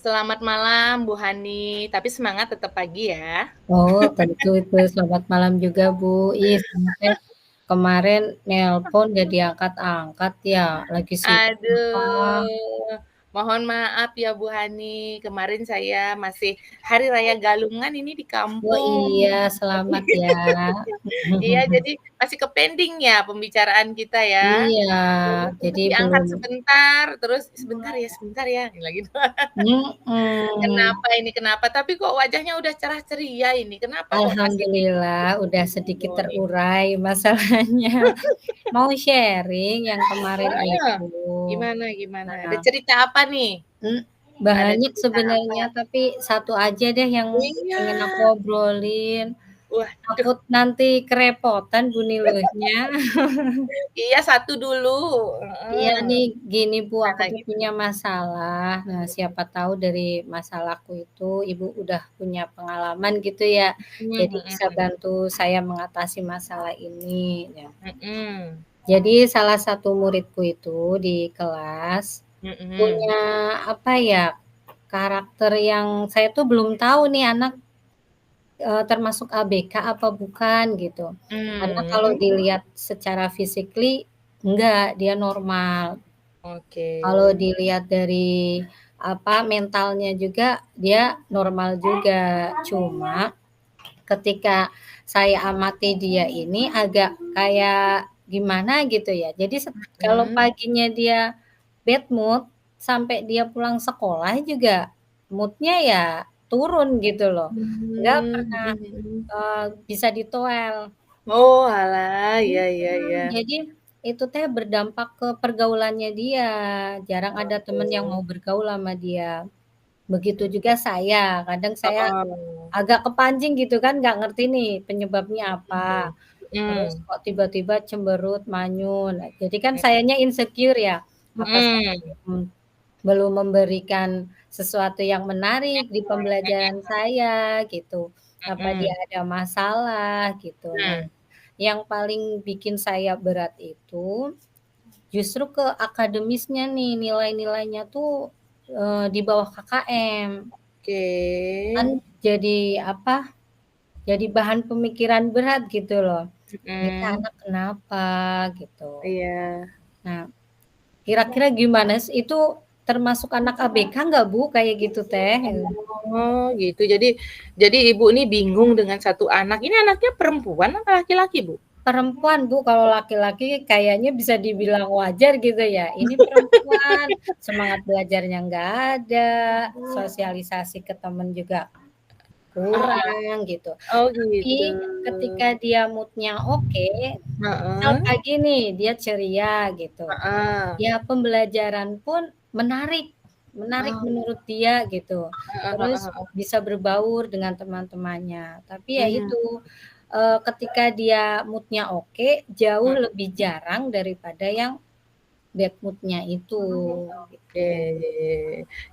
Selamat malam Bu Hani, tapi semangat tetap pagi ya. Oh, tentu itu. Selamat malam juga, Bu. Saya teh kemarin nelpon nggak diangkat-angkat ya, lagi sibuk apa? Aduh, mohon maaf ya Bu Hani, kemarin saya masih hari raya Galungan ini di Oh kampung. iya, selamat ya. Iya, jadi masih ke-pending ya pembicaraan kita ya. Iya, Jadi jadi sempat diangkat belum sebentar, terus sebentar ya, bilang gitu. mhm. Kenapa ini, kenapa? Tapi kok wajahnya udah cerah ceria ini, kenapa kok masih Alhamdulillah udah sedikit oh, terurai masalahnya. Mau sharing yang kemarin heeh, itu. gimana gimana? Ada Nah, cerita apa nih? mmm, Ada banyak cerita apa? sebenarnya, tapi satu aja deh yang Iya. pengen aku obrolin. Waduh, Takut nanti kerepotan bunyiluhnya. iya satu dulu, Iya heeh. nih, gini Bu, aku Gimana tuh gimana? punya masalah. Nah, siapa tahu dari masalahku itu Ibu udah punya pengalaman gitu ya, Mhm jadi bisa mhm, bantu saya mengatasi masalah ini, ya. mhm, Jadi salah satu muridku itu di kelas mhm, punya, apa ya, karakter yang saya tuh belum tahu nih anak termasuk ABK apa bukan gitu. Karena kalau mmm, dilihat secara physically enggak, dia normal. oke, Kalau dilihat dari apa, mentalnya juga dia normal juga. Cuma ketika saya amati dia ini agak kayak gimana gitu ya. Jadi kalau mhm, paginya dia bad mood, sampai dia pulang sekolah juga mood-nya ya turun gitu loh. Nggak mhm pernah, mhm. bisa ditoel. Oalah, iya iya iya. Jadi itu teh berdampak ke pergaulannya dia, jarang ada temen yang Oke, mau bergaul sama dia. Begitu juga saya, kadang saya heeh, agak kepancing gitu kan, nggak ngerti nih penyebabnya apa, mhm, terus mhm, kok tiba-tiba cemberut, manyun. Nah, jadi kan sayanya insecure ya, apa saya mhm, belum memberikan sesuatu yang menarik di pembelajaran saya gitu, apa dia mhm. ada masalah gitu. Nah, Nah, yang paling bikin saya berat itu justru ke akademisnya nih, nilai-nilainya tuh, di bawah KKM. oke, Kan jadi apa, jadi bahan pemikiran berat gitu loh. Ini teh mhm, anak kenapa gitu. iya. Nah, kira-kira gimana itu termasuk anak ABK nggak Bu, kayak gitu teh? Oh, gitu. Jadi Ibu ini bingung dengan satu anak. Ini anaknya perempuan apa laki-laki, Bu? Perempuan Bu, kalau laki-laki kayaknya bisa dibilang wajar gitu ya. Ini perempuan, semangat belajarnya nggak ada, sosialisasi ke temen juga Heeh. kurang gitu. Oh, Tapi gitu. ketika dia mood-nya oke, misal Heeh, pagi nih dia ceria gitu, heeh. ya pembelajaran pun menarik menarik Oh, menurut dia gitu. heeh Terus heeh heeh. bisa berbaur dengan teman-temannya. Tapi ya Mmm, itu, ketika dia mood-nya oke, jauh mhm, lebih jarang daripada yang bad mood-nya itu, oke. gitu.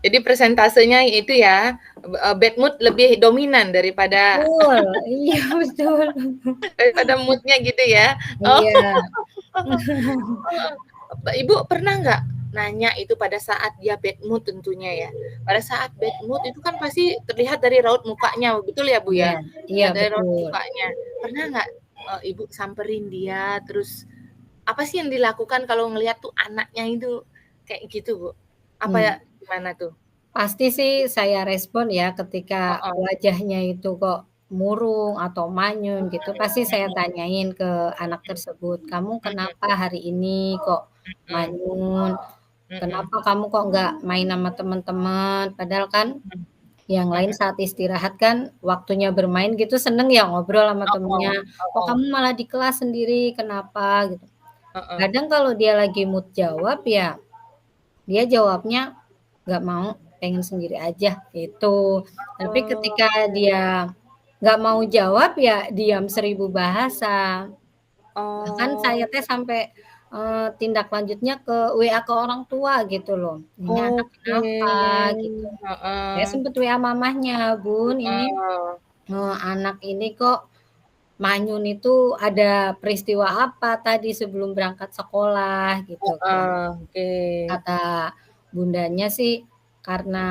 Jadi persentasenya itu ya, bad mood lebih dominan daripada Betul, iya betul. mood-nya gitu ya? Oh. Iya. Ibu pernah nggak nanya itu pada saat dia bad mood tentunya ya. Pada saat bad mood itu kan pasti terlihat dari raut mukanya, betul ya Bu Iya ya? iya Dari raut betul. mukanya. Pernah nggak, Ibu samperin dia, terus apa sih yang dilakukan kalau ngelihat tuh anaknya itu kayak gitu Bu? Apa ya Mmm, gimana tuh? pasti sih saya respon ya ketika Heeh, wajahnya itu kok murung atau manyun gitu, pasti saya tanyain ke anak tersebut, "Kamu mhm kenapa hari ini kok mhm manyun? mhm Kenapa kamu kok nggak main sama teman-teman?" Padahal kan mhm yang lain mhm. saat istirahat kan waktunya bermain gitu seneng ya ngobrol sama temennya, Heeh "Kok heeh kamu malah di kelas sendiri, kenapa?" Gitu. heeh. Kadang kalau dia lagi mood jawab ya dia jawabnya nggak mau, pengen sendiri aja, gitu. Tapi ketika Oke. dia nggak mau jawab, ya diam 1000 bahasa. Bahkan saya Oh, teh sampai, tindak lanjutnya ke WA ke orang tua gitu loh, "Ini anak oke. kenapa?" Gitu. Saya Heeh. sempet WA mamahnya, "Bun, ini, Heeh, anak ini kok manyun itu ada peristiwa apa tadi sebelum berangkat sekolah?" Gitu kan. heeh, oke. Kata bundanya sih karena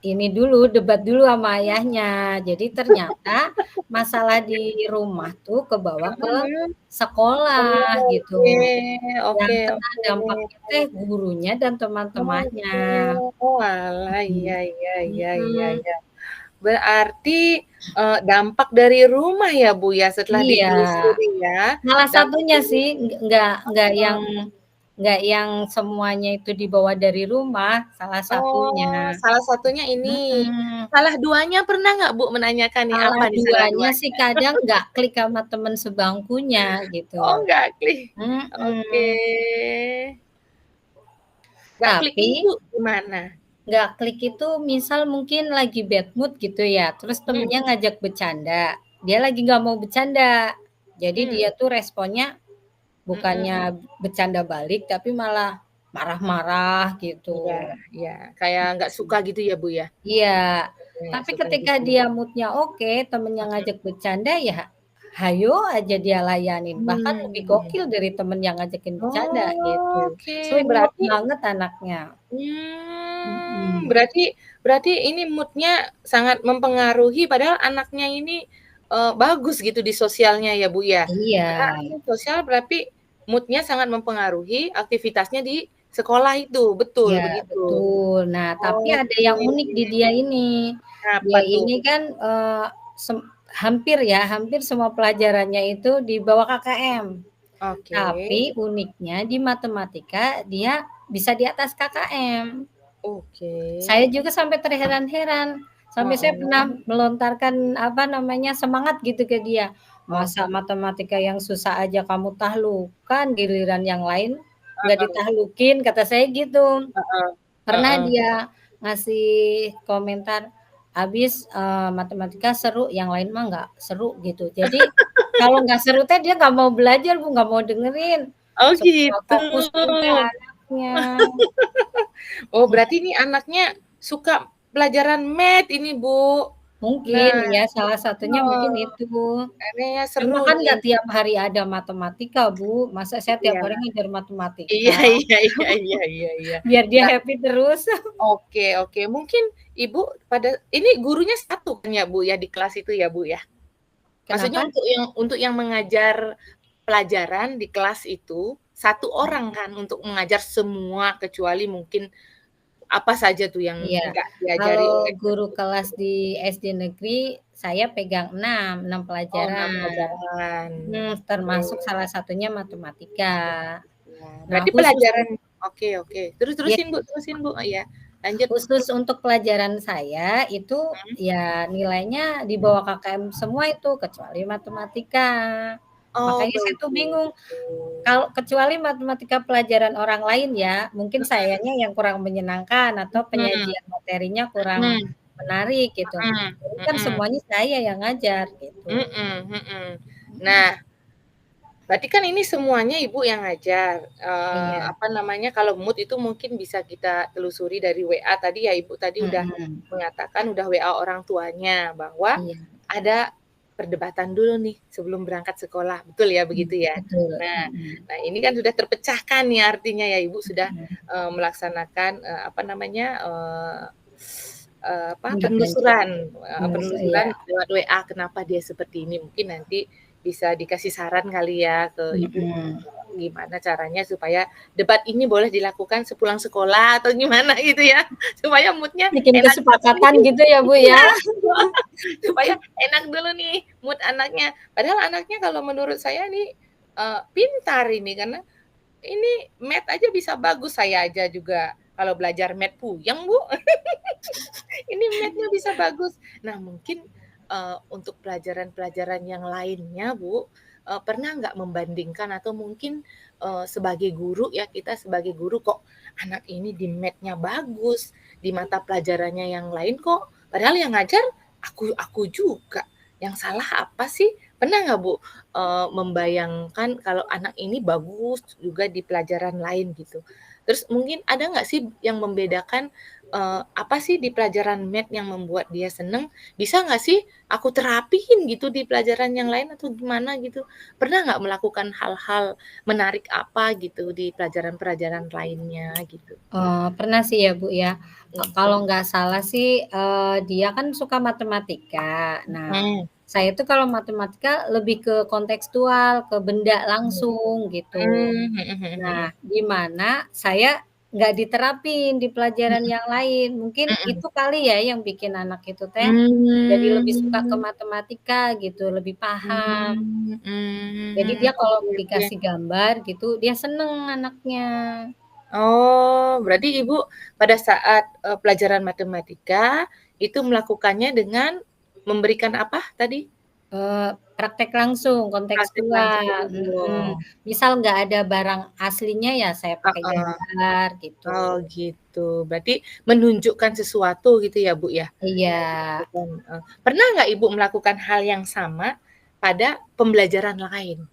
ini dulu, debat dulu sama ayahnya. Jadi ternyata masalah di rumah tuh kebawa ke Heeh. sekolah Oke gitu. Yang oke kena oke. dampaknya teh gurunya dan teman-temannya. Oh, oalah, Mhm, iya iya iya iya mhm. iya. Berarti, dampak dari rumah ya, Bu, ya, setelah Iya, ditelusuri ya, salah dampak satunya dari sih, nggak heeh. yang semuanya itu dibawa dari rumah, salah satunya. Oh, salah satunya ini. Mhm. Salah duanya pernah nggak, Bu, menanyakan nih, Salah apa nih salah duanya sih duanya? kadang nggak klik sama temen sebangkunya gitu. Oh, nggak klik. Oke. Mhm. Nggak klik ini Tapi tuh gimana? nggak klik itu misal mungkin lagi bad mood gitu ya, terus Mhm. temennya ngajak bercanda, dia lagi nggak mau bercanda. Jadi Mmm. dia tuh responnya Mhm. bukannya bercanda balik, tapi malah marah-marah gitu. Iya iya, kayak nggak suka gitu ya, Bu, ya? Iya, Nggak tapi suka ketika gitu. dia mood-nya oke, temennya Mhm. ngajak bercanda, ya hayo aja dia layanin, bahkan lebih Mmm. gokil dari temen yang ngajakin bercanda gitu. Oke, Sweet mood berarti banget anaknya. mmm, Mhm. berarti berarti ini mood-nya sangat mempengaruhi padahal anaknya ini, bagus gitu di sosialnya ya, Bu, ya? Iya. Karena ini sosial berarti mood-nya sangat mempengaruhi aktivitasnya di sekolah itu, betul Iya, begitu? betul. Nah, tapi ada Oke. yang unik di dia ini. Apa Dia tuh? ini kan, sem hampir ya, hampir semua pelajarannya itu di bawah KKM. Oke. Tapi uniknya di matematika dia bisa di atas KKM. Oke. Saya juga sampai terheran-heran, sampai saya pernah Heeh. melontarkan, apa namanya, semangat gitu ke dia, "Masa Oke. matematika yang susah aja kamu tahlukan, giliran yang lain nggak Heeh. ditahlukin?" Kata saya gitu. Heeh. Pernah Heeh. dia ngasih komentar, "Habis, matematika seru, yang lain mah nggak seru," gitu. Jadi kalau nggak seru teh dia nggak mau belajar, Bu, nggak mau dengerin, Oh, suka nggak gitu. fokus juga anaknya. Oh, berarti ini anaknya suka pelajaran Math ini, Bu. Mungkin Nah ya, salah satunya heeh, mungkin itu. kayaknya Cuma seru kan nih. nggak tiap hari ada matematika, Bu, masa saya tiap Iya. hari ngajar matematika, Iya iya iya iya iya iya. biar dia Nah, happy terus. oke oke. Mungkin Ibu pada ini gurunya satu kan ya, Bu, ya, di kelas itu ya, Bu, ya? Maksudnya Kenapa? untuk yang mengajar pelajaran di kelas itu, satu Mmm. orang kan untuk mengajar semua kecuali mungkin apa saja tuh yang Iya, nggak diajari kalau oleh guru guru kelas itu? di SD negeri, saya pegang 6 Oh, 6 pelajaran. pelajaran. Termasuk Oke. salah satunya matematika. Iya, Nah, berarti khusus pelajaran oke oke. Terus ya, terusin, Bu terusin, Bu. Oh, iya, lanjut. khusus untuk pelajaran saya itu Mhm. ya nilainya di bawah KKM semua itu, kecuali matematika. Oh, Makanya saya tuh begitu. bingung, kalau kecuali matematika pelajaran orang lain ya, mungkin sayanya yang kurang menyenangkan atau Mhm, penyajian materinya kurang mhm, menarik gitu. mhm, Ini kan mhm, semuanya saya yang ngajar gitu. mhm mhm. Mhm. Nah, berarti kan ini semuanya Ibu yang ngajar, Iya, apa namanya, kalau mood itu mungkin bisa kita telusuri dari WA tadi ya, Ibu tadi udah mhm, mengatakan udah WA orang tuanya bahwa iya, ada perdebatan dulu nih sebelum berangkat sekolah, betul ya, begitu ya? betul, Nah mhm, nah ini kan sudah terpecahkan nih artinya ya, Ibu sudah, mhm. melaksanakan, apa namanya, apa, Menindaklanjut penelusuran iya, penelusuran lewat WA kenapa dia seperti ini, mungkin nanti bisa dikasih saran kali ya ke Ibu, mhm. gimana caranya supaya debat ini boleh dilakukan sepulang sekolah atau gimana gitu ya, supaya mood-nya Bikin enak dulu nih. kesepakatan gitu ya, Bu, Iya, ya? supaya enak dulu nih mood anaknya. Padahal anaknya kalau menurut saya nih, pintar ini karena ini Math aja bisa bagus, saya aja juga kalau belajar Math puyeng, Bu. Ini Math-nya bisa bagus. Nah, mungkin, untuk pelajaran-pelajaran yang lainnya, Bu, pernah nggak membandingkan atau mungkin, sebagai guru ya, kita sebagai guru, kok anak ini di Math-nya bagus, di mata pelajarannya yang lain kok padahal yang ngajar aku juga, yang salah apa sih? Pernah nggak, Bu, membayangkan kalau anak ini bagus juga di pelajaran lain gitu? Terus mungkin ada nggak sih yang membedakan apa sih di pelajaran math yang membuat dia seneng, bisa nggak sih aku terapin gitu di pelajaran yang lain atau gimana gitu? Pernah nggak melakukan hal-hal menarik apa gitu di pelajaran-pelajaran lainnya gitu? Pernah sih ya, Bu, ya. Mhm. Kalau nggak salah sih, dia kan suka matematika. Nah, Mhm. saya tuh kalau matematika lebih ke kontekstual, ke benda Mhm. langsung gitu. Mmm, mhm mhm Nah, mhm. di mana saya nggak diterapin di pelajaran Mhm yang lain. Mungkin mhm. itu kali ya yang bikin anak itu teh jadi lebih suka ke Mmm. matematika gitu, lebih paham. Jadi dia kalau Oke oke. dikasih gambar gitu, dia seneng anaknya. Oh, berarti Ibu pada saat, pelajaran matematika, itu melakukannya dengan memberikan apa tadi? Praktek langsung, Praktik kontekstual, langsung. Misal nggak ada barang aslinya ya saya pakai Heeh. gambar gitu. Oh, gitu. Berarti menunjukkan sesuatu gitu ya, Bu, ya? Iya, Bukan pernah nggak Ibu melakukan hal yang sama pada pembelajaran lain?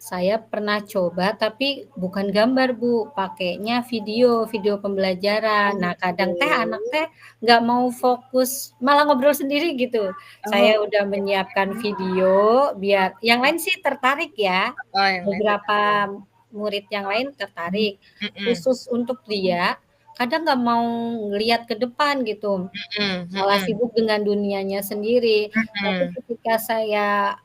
saya pernah coba tapi bukan gambar Bu, pakainya video, video pembelajaran. Nah kadang teh anak Oke. teh nggak mau fokus, malah ngobrol sendiri gitu. Saya Oke. udah menyiapkan video biar yang lain sih tertarik ya, Oh, yang lain beberapa tertarik. murid yang lain Mhm tertarik. mhm Khusus untuk dia, kadang nggak mau ngelihat ke depan gitu, mhm malah mhm sibuk dengan dunianya sendiri. Tapi mhm ketika saya,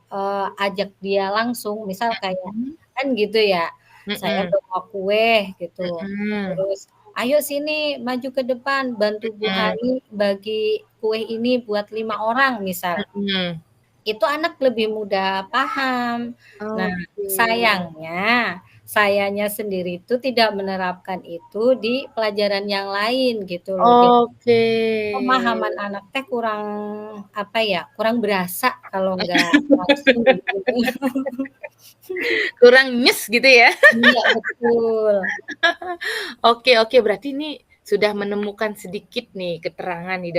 ajak dia langsung, misal kayak mhm kan gitu ya, saya mhm bawa kue gitu, mhm terus, "Ayo sini maju ke depan, bantu Bu mhm Hani bagi kue ini buat 5 orang," misal. mhm. Itu anak lebih mudah paham. Nah, Oke. sayangnya, sayanya sendiri itu tidak menerapkan itu di pelajaran yang lain gitu loh. Jadi Oke. pemahaman anak teh kurang, apa ya, kurang berasa kalau nggak langsung gitu. Kurang nyes gitu ya? Iya, betul. Oke oke, berarti ini sudah menemukan sedikit nih keterangan nih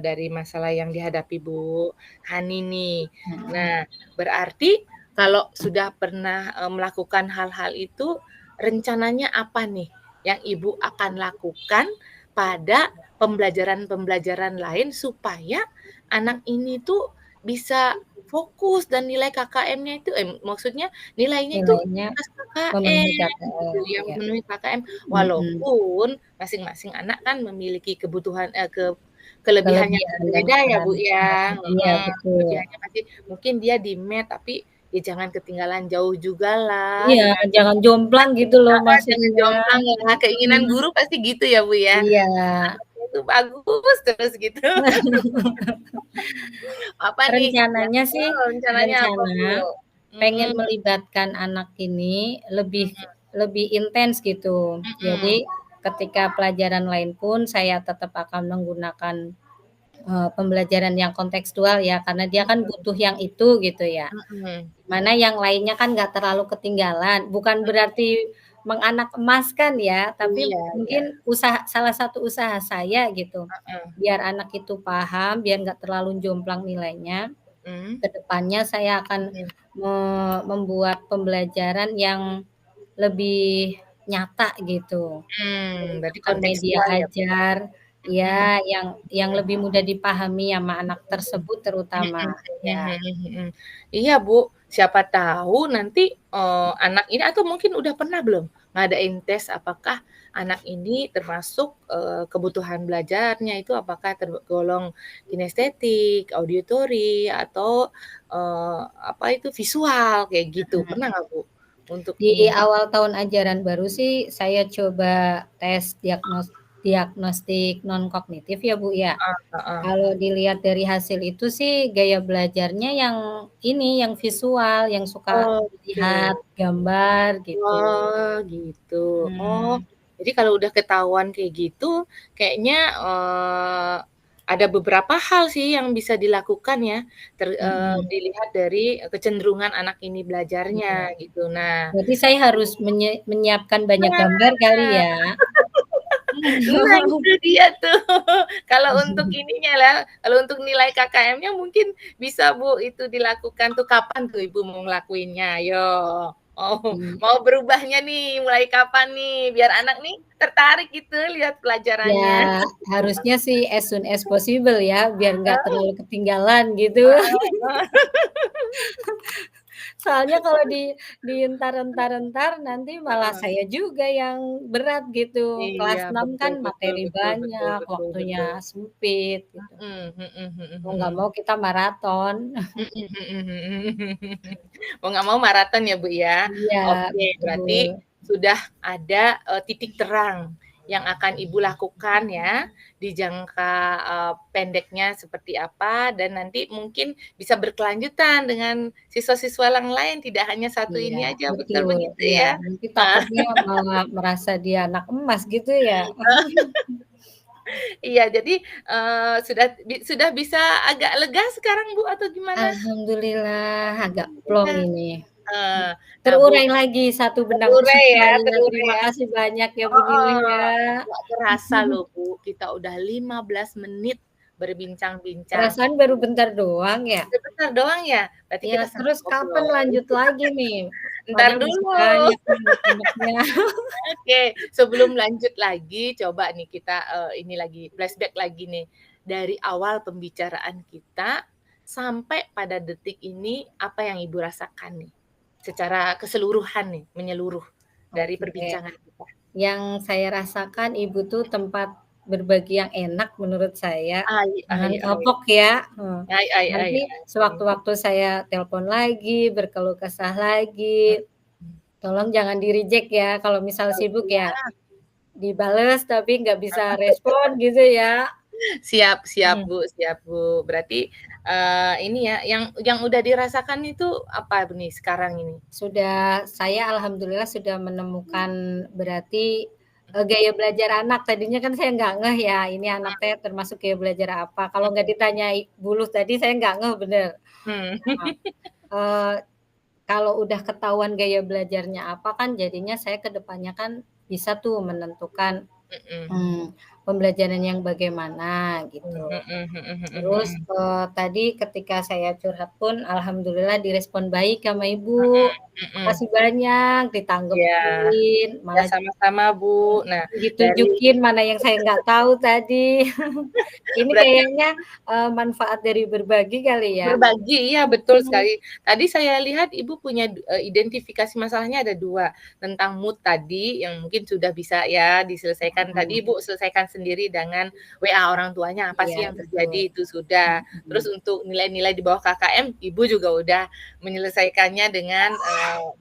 dari masalah yang dihadapi Bu Hani nih. Mhm, Nah, berarti kalau sudah pernah, melakukan hal-hal itu, rencananya apa nih yang Ibu akan lakukan pada pembelajaran-pembelajaran lain supaya anak ini tuh bisa fokus dan nilai KKM-nya itu maksudnya nilainya itu nilainya pas memenuhi KKM gitu KPM, ya, iya. memenuhi KKM. Mhm, Walaupun masing-masing anak kan memiliki kebutuhan kelebihannya kelebihan dan berbeda ya, Bu, kekurangannya. ya, Iya, heeh, betul. kelebihannya pasti mungkin dia di math, tapi ya jangan ketinggalan jauh jugalah Iya, dengan jangan jomplang gitu loh heeh, jangan maksudnya. jomplang ya, keinginan Mhm, guru pasti gitu ya, Bu, ya, iya. anaknya itu bagus terus gitu. Apa nih yang Rencananya sih, rencananya apa, Bu? rencana pengen Mhm melibatkan anak ini lebih lebih intens gitu. mhm Jadi ketika pelajaran lain pun saya tetap akan menggunakan, pembelajaran yang kontekstual ya, karena dia kan butuh yang itu gitu ya. mhm Mana yang lainnya kan nggak terlalu ketinggalan, bukan berarti menganak emaskan ya, tapi iya iya, mungkin salah satu usaha saya gitu, heeh, biar anak itu paham, biar nggak terlalu jomplang nilainya, mhm ke depannya saya akan mhm. membuat pembelajaran yang lebih nyata gitu, Berarti menggunakan media kontekstual ya, Bu, ya? ajar, Mhm ya yang lebih mudah dipahami sama anak tersebut terutama, mhm ya. mhm mhm mhm. Iya, Bu, siapa tahu nanti, anak ini atau mungkin udah pernah belum ngadain tes apakah anak ini termasuk, kebutuhan belajarnya itu apakah tergolong kinestetik, auditory, atau, apa itu, visual, kayak gitu. Pernah nggak, Bu, untuk Di ini? awal tahun ajaran baru sih saya coba tes diagnostik non kognitif ya, Bu, ya. Heeh heeh. Kalau dilihat dari hasil itu sih gaya belajarnya yang ini, yang visual, yang suka Oke. lihat gambar gitu. Oh, gitu. Oh, Mmm, jadi kalau udah ketahuan kayak gitu, kayaknya, ada beberapa hal sih yang bisa dilakukan ya, mhm, dilihat dari kecenderungan anak ini belajarnya, iya. gitu. Nah Berarti saya harus menyiapkan banyak nah gambar kali ya? nah itu dia tuh. Kalau untuk ininya lah, kalau untuk nilai KKM-nya mungkin bisa Bu, itu dilakukan tuh, kapan tuh Ibu mau ngelakuinnya? Ayo. Oh, Mmm. mau berubahnya nih, mulai kapan nih? Biar anak nih tertarik gitu lihat pelajarannya. Ya, harusnya sih as soon as possible ya, biar nggak Oh, terlalu ketinggalan gitu. heeh heeh. Soalnya kalau entar nanti malah Heeh. saya juga yang berat gitu. Iya, Kelas 6 betul kan betul materi betul betul banyak, betul waktunya betul. sempit gitu. Mhm mhm mhm Mau nggak mhm. mau kita maraton. Mhm mhm mhm. Mau nggak mau maraton ya, Bu, ya. Iya, Oke, berarti betul. sudah ada, titik terang yang akan Ibu lakukan ya, di jangka, pendeknya seperti apa, dan nanti mungkin bisa berkelanjutan dengan siswa-siswa yang lain, tidak hanya satu Iya, ini aja, betul betul, begitu iya. ya? Nanti Ah, takutnya malah merasa dia anak emas gitu ya. iya, jadi, sudah bisa agak lega sekarang, Bu, atau gimana? Alhamdulillah agak plong Iya, ini. eee, nah, Bu, Terurai lagi satu benang kusut terurai ya saya. terurai Terima ya. kasih banyak ya, Bu Nining Heeh, ya. nggak kerasa loh, Bu, kita udah 15 menit berbincang-bincang. Perasaan baru bentar doang ya? Sebentar doang ya? Berarti Ya, kita sampai terus kapan ngobrol. lanjut lagi nih? Entar Padahal masih dulu. banyak nih unek-uneknya. Oke, sebelum lanjut lagi, coba nih kita, ini lagi, flashback lagi nih. Dari awal pembicaraan kita, sampai pada detik ini, apa yang Ibu rasakan nih? Secara keseluruhan nih, menyeluruh dari Oke. perbincangan kita. Yang saya rasakan Ibu tuh tempat berbagi yang enak menurut saya, Ai ai jangan ai. kapok ya, Ai ai ai nanti ai. sewaktu-waktu saya telepon lagi, berkeluh kesah lagi, Mhm. tolong jangan di-reject ya, kalau misal Oh, sibuk ya iya. dibales tapi nggak bisa respon gitu ya. Siap siap, Mhm. Bu, siap, Bu. Berarti, ini ya, yang udah dirasakan itu apa nih sekarang ini? Saya alhamdulillah sudah menemukan berarti, gaya belajar anak. Tadinya kan saya nggak ngeh ya, ini anak saya termasuk gaya belajar apa. Kalau nggak ditanyai dulu tadi saya nggak ngeh bener. Mhm. Nah, eee, kalau udah ketahuan gaya belajarnya apa kan jadinya saya ke depannya kan bisa tuh menentukan, Mhm. mmm, pembelajaran yang bagaimana Mhm gitu. mhm mhm mhm Terus, mhm. tadi ketika saya curhat pun alhamdulillah direspon baik sama ibu, Mhm mhm. makasih banyak, Iya. ditanggepin, Ya, malah sama-sama, Bu. Nah, dari ditunjukin mana yang saya nggak tahu tadi. Ini berarti kayaknya, manfaat dari berbagi kali ya? berbagi, iya betul Mhm, sekali. Tadi saya lihat Ibu punya identifikasi masalahnya ada 2 tentang mood tadi yang mungkin sudah bisa ya diselesaikan, mhm, tadi Ibu selesaikan sendiri dengan WA orang tuanya, apa iya sih yang betul, terjadi, itu sudah. mhm, Terus untuk nilai-nilai di bawah KKM, Ibu juga udah menyelesaikannya dengan,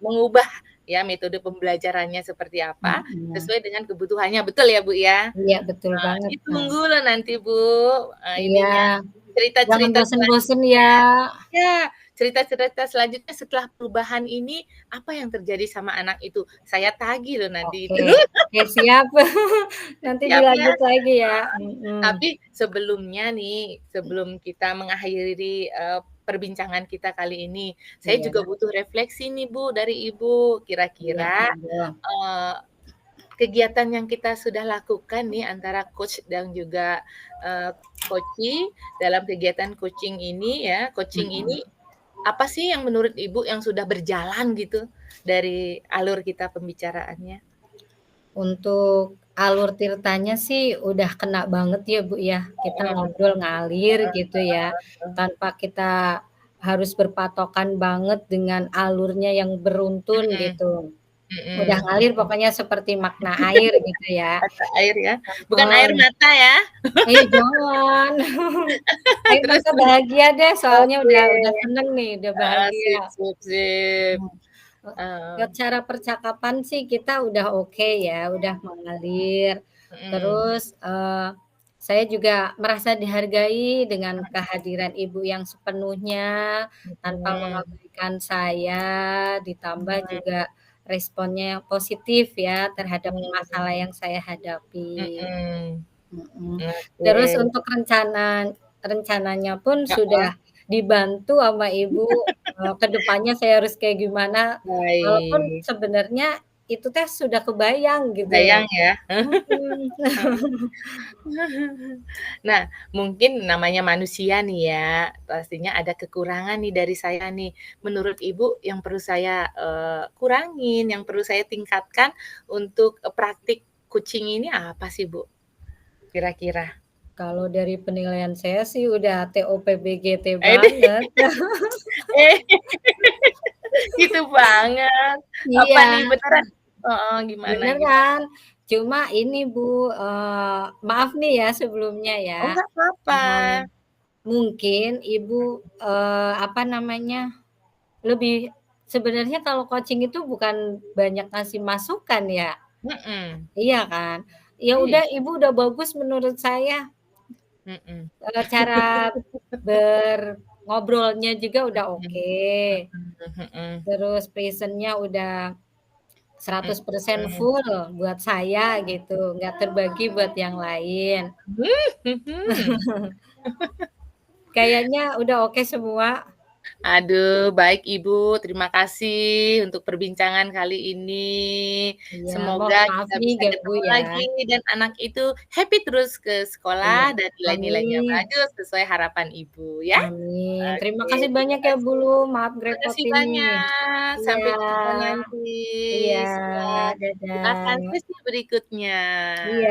mengubah ya metode pembelajarannya seperti apa, mhm, sesuai dengan kebutuhannya, betul ya, Bu, ya? iya betul banget, Ditunggu loh nanti, Bu, iya, ininya, jangan cerita-cerita bosen-bosen ya. ya, cerita-cerita selanjutnya setelah perubahan ini, apa yang terjadi sama anak itu? Saya tagih loh nanti Oke, itu. oke siap. Nanti Siap ya? dilanjut lagi ya, mhm, Tapi sebelumnya nih, sebelum kita mengakhiri, perbincangan kita kali ini, saya iya, juga butuh refleksi nih, Bu, dari Ibu. iya Kira-kira, monggo, eee, kegiatan yang kita sudah lakukan nih antara coach dan juga, coachee dalam kegiatan coaching mhm. ini, apa sih yang menurut Ibu yang sudah berjalan gitu, dari alur kita pembicaraannya? Untuk alur ceritanya sih udah kena banget ya, Bu, ya. Kita Mhm, ngobrol ngalir gitu ya, tanpa kita harus berpatokan banget dengan alurnya yang beruntun mhm gitu. Udah mhm ngalir mhm. pokoknya seperti makna air gitu ya. Mata air ya, bukan air Heeh. mata ya? Jangan. Air Terus mata terus, bahagia deh soalnya oke, udah seneng nih, udah heeh, bahagia. sip sip sip, Mhm. heeh, Cara percakapan sih kita udah oke ya, udah mengalir. mhm, Terus, saya juga merasa dihargai dengan kehadiran ibu yang sepenuhnya, tanpa mhm, mengabaikan saya, ditambah mhm juga responnya yang positif ya terhadap masalah mhm yang saya hadapi. mhm, Mhm. Terus oke, untuk rencananya pun heeh, sudah dibantu sama ibu, ke depannya saya harus kayak gimana, walaupun baik, sebenarnya itu teh sudah kebayang gitu loh. Kebayang ya. Mhm. Nah, mungkin namanya manusia nih ya, pastinya ada kekurangan nih dari saya nih. Menurut Ibu yang perlu saya, kurangin, yang perlu saya tingkatkan untuk, praktik kucing ini apa sih, Bu, kira-kira? Kalau dari penilaian saya sih udah TOP-BGT Ini banget. eh, gitu banget. Apa Iya, nih, beneran? Heeh, gimana gimana? beneran. Cuma ini Bu, maaf nih ya sebelumnya ya, Oh, nggak apa-apa. mungkin Ibu, apa namanya, lebih sebenarnya kalau coaching itu bukan banyak ngasih masukan ya, Mhm, iya kan? Ya iya, udah Ibu udah bagus menurut saya, mhm, cara ngobrolnya juga udah mhm, oke, mhm, mhm, terus present-nya udah 100% mhm. full buat saya gitu, nggak terbagi buat yang lain. Mhm. Kayaknya udah oke semua. Aduh, baik Ibu, terima kasih untuk perbincangan kali ini. Iya, Semoga maaf kita nih bisa ganggu ketemu ya. lagi dan anak itu happy terus ke Iya, sekolah dan nilai-nilainya amin bagus sesuai harapan Ibu ya. amin. Terima Oke, kasih terima banyak ya kasih. Bu Lu, maaf Makasih ngerepotin nih. banyak. Iya Sampai jumpa nanti. iya, Siap. Silakan dadah. sesi berikutnya. Iya.